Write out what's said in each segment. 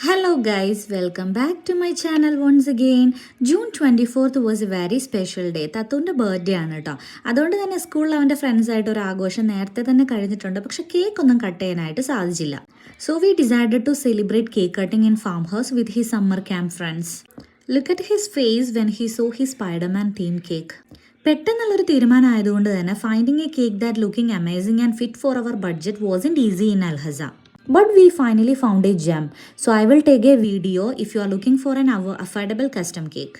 Hello guys, welcome back to my channel once again. June 24th was a very special day. തത്തുവിൻ്റെ birthday ആണ് കേട്ടോ. അതുകൊണ്ട് തന്നെ സ്കൂളിൽ അവൻ്റെ ഫ്രണ്ട്സായിട്ട് ഒരു ആഘോഷം നേരത്തെ തന്നെ കഴിഞ്ഞിട്ടുണ്ട്. പക്ഷെ കേക്ക് ഒന്നും കട്ട് ചെയ്യാനായിട്ട് സാധിച്ചില്ല. So we decided to celebrate cake cutting in farmhouse with his summer camp friends. Look at his face when he saw his Spider-Man themed cake. പെട്ടെന്നുള്ളൊരു തീരുമാനം ആയതുകൊണ്ട് തന്നെ finding a cake that looking amazing and fit for our budget wasn't easy in Al Hasa. But we finally found a gem. So I will take a video if you are looking for an affordable custom cake.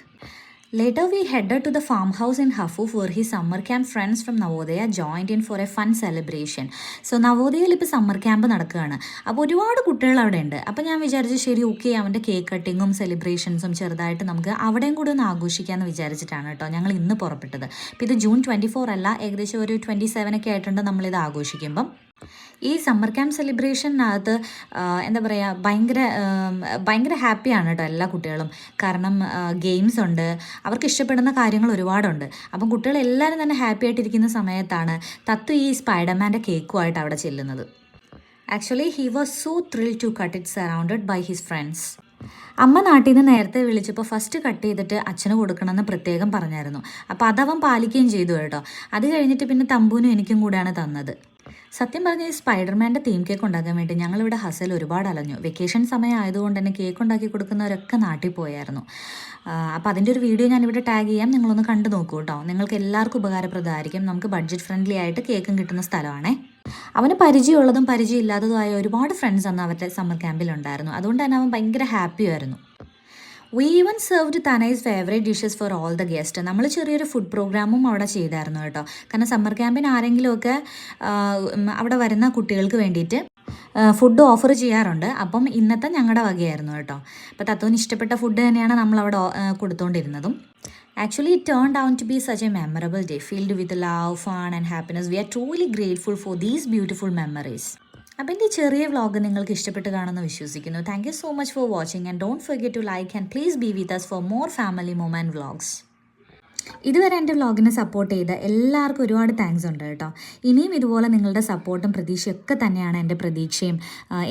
Later we headed to the farmhouse in Hafuf where his summer camp friends from Navodaya joined in for a fun celebration. So നവോദയയിൽ ഇപ്പോൾ summer camp നടക്കുകയാണ്. അപ്പോൾ ഒരുപാട് കുട്ടികൾ അവിടെ ഉണ്ട്. അപ്പോൾ ഞാൻ വിചാരിച്ചു ശരി ഓക്കെ അവൻ്റെ കേക്ക് കട്ടിങ്ങും സെലിബ്രേഷൻസും ചെറുതായിട്ട് നമുക്ക് അവിടെയും കൂടി ഒന്ന് ആഘോഷിക്കാമെന്ന് വിചാരിച്ചിട്ടാണ് കേട്ടോ ഞങ്ങൾ ഇന്ന് പുറപ്പെട്ടത്. അപ്പോൾ ഇത് ജൂൺ 24 അല്ല, ഏകദേശം ഒരു 27 ഒക്കെ ആയിട്ടുണ്ട് നമ്മളിത് ആഘോഷിക്കുമ്പം. ഈ സമ്മർ ക്യാമ്പ് സെലിബ്രേഷനകത്ത് എന്താ പറയുക ഭയങ്കര ഹാപ്പിയാണ് കേട്ടോ എല്ലാ കുട്ടികളും. കാരണം ഗെയിംസ് ഉണ്ട്, അവർക്ക് ഇഷ്ടപ്പെടുന്ന കാര്യങ്ങൾ ഒരുപാടുണ്ട്. അപ്പം കുട്ടികളെല്ലാവരും തന്നെ ഹാപ്പി ആയിട്ടിരിക്കുന്ന സമയത്താണ് തത്തു ഈ സ്പൈഡർമാൻ്റെ കേക്കുമായിട്ട് അവിടെ ചെല്ലുന്നത്. Actually he was so thrill to cut it surrounded by his friends. അമ്മ നാട്ടിൽ നിന്ന് നേരത്തെ വിളിച്ചപ്പോൾ ഫസ്റ്റ് കട്ട് ചെയ്തിട്ട് അച്ഛന് കൊടുക്കണമെന്ന് പ്രത്യേകം പറഞ്ഞായിരുന്നു. അപ്പോൾ അതവൻ പാലിക്കുകയും ചെയ്തു കേട്ടോ. അത് കഴിഞ്ഞിട്ട് പിന്നെ തമ്പൂനും എനിക്കും കൂടെയാണ് തന്നത്. സത്യം പറഞ്ഞ ഈ സ്പൈഡർമാൻ്റെ തീം കേക്ക് ഉണ്ടാക്കാൻ വേണ്ടി ഞങ്ങളിവിടെ ഹസൽ ഒരുപാട് അലഞ്ഞു. വെക്കേഷൻ സമയം ആയതുകൊണ്ട് തന്നെ കേക്ക് ഉണ്ടാക്കി കൊടുക്കുന്നവരൊക്കെ നാട്ടിൽ പോയായിരുന്നു. അപ്പോൾ അതിൻ്റെ ഒരു വീഡിയോ ഞാനിവിടെ ടാഗ് ചെയ്യാം, നിങ്ങളൊന്ന് കണ്ടു നോക്കൂ കേട്ടോ. നിങ്ങൾക്ക് എല്ലാവർക്കും ഉപകാരപ്രദമായിരിക്കും. നമുക്ക് ബഡ്ജറ്റ് ഫ്രണ്ട്ലി ആയിട്ട് കേക്കും കിട്ടുന്ന സ്ഥലമാണേ. അവന് പരിചയമുള്ളതും പരിചയമില്ലാത്തതുമായ ഒരുപാട് ഫ്രണ്ട്സ് അന്ന് അവരുടെ സമ്മർ ക്യാമ്പിലുണ്ടായിരുന്നു. അതുകൊണ്ട് തന്നെ അവൻ ഭയങ്കര ഹാപ്പിയായിരുന്നു. വി ഈവൻ സെർവ്ഡ് തനൈസ് favourite dishes for all the guest. നമ്മൾ ചെറിയൊരു ഫുഡ് പ്രോഗ്രാമും അവിടെ ചെയ്തായിരുന്നു കേട്ടോ. കാരണം സമ്മർ ക്യാമ്പിന് ആരെങ്കിലുമൊക്കെ അവിടെ വരുന്ന കുട്ടികൾക്ക് വേണ്ടിയിട്ട് ഫുഡ് ഓഫർ ചെയ്യാറുണ്ട്. അപ്പം ഇന്നത്തെ ഞങ്ങളുടെ വകയായിരുന്നു കേട്ടോ. അപ്പോൾ തത്വന് ഇഷ്ടപ്പെട്ട ഫുഡ് തന്നെയാണ് നമ്മളവിടെ കൊടുത്തുകൊണ്ടിരുന്നതും. Actually, it turned out to be such a memorable day, filled with love, fun and happiness. We are truly grateful for these beautiful memories. അപ്പോൾ എൻ്റെ ഈ ചെറിയ വ്ളോഗ് നിങ്ങൾക്ക് ഇഷ്ടപ്പെട്ട് കാണുമെന്ന് വിശ്വസിക്കുന്നു. Thank you so much for watching and don't forget to like and please be with us for more family moment vlogs. ഇതുവരെ എൻ്റെ വ്ളോഗിനെ സപ്പോർട്ട് ചെയ്ത എല്ലാവർക്കും ഒരുപാട് താങ്ക്സ് ഉണ്ട് കേട്ടോ. ഇനിയും ഇതുപോലെ നിങ്ങളുടെ സപ്പോർട്ടും പ്രതീക്ഷയൊക്കെ തന്നെയാണ് എൻ്റെ പ്രതീക്ഷയും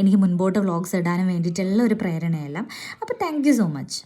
എനിക്ക് മുൻപോട്ട് വ്ളോഗ്സ് ഇടാനും വേണ്ടിയിട്ടുള്ള ഒരു പ്രേരണയെല്ലാം. അപ്പോൾ താങ്ക് യു സോ മച്ച്.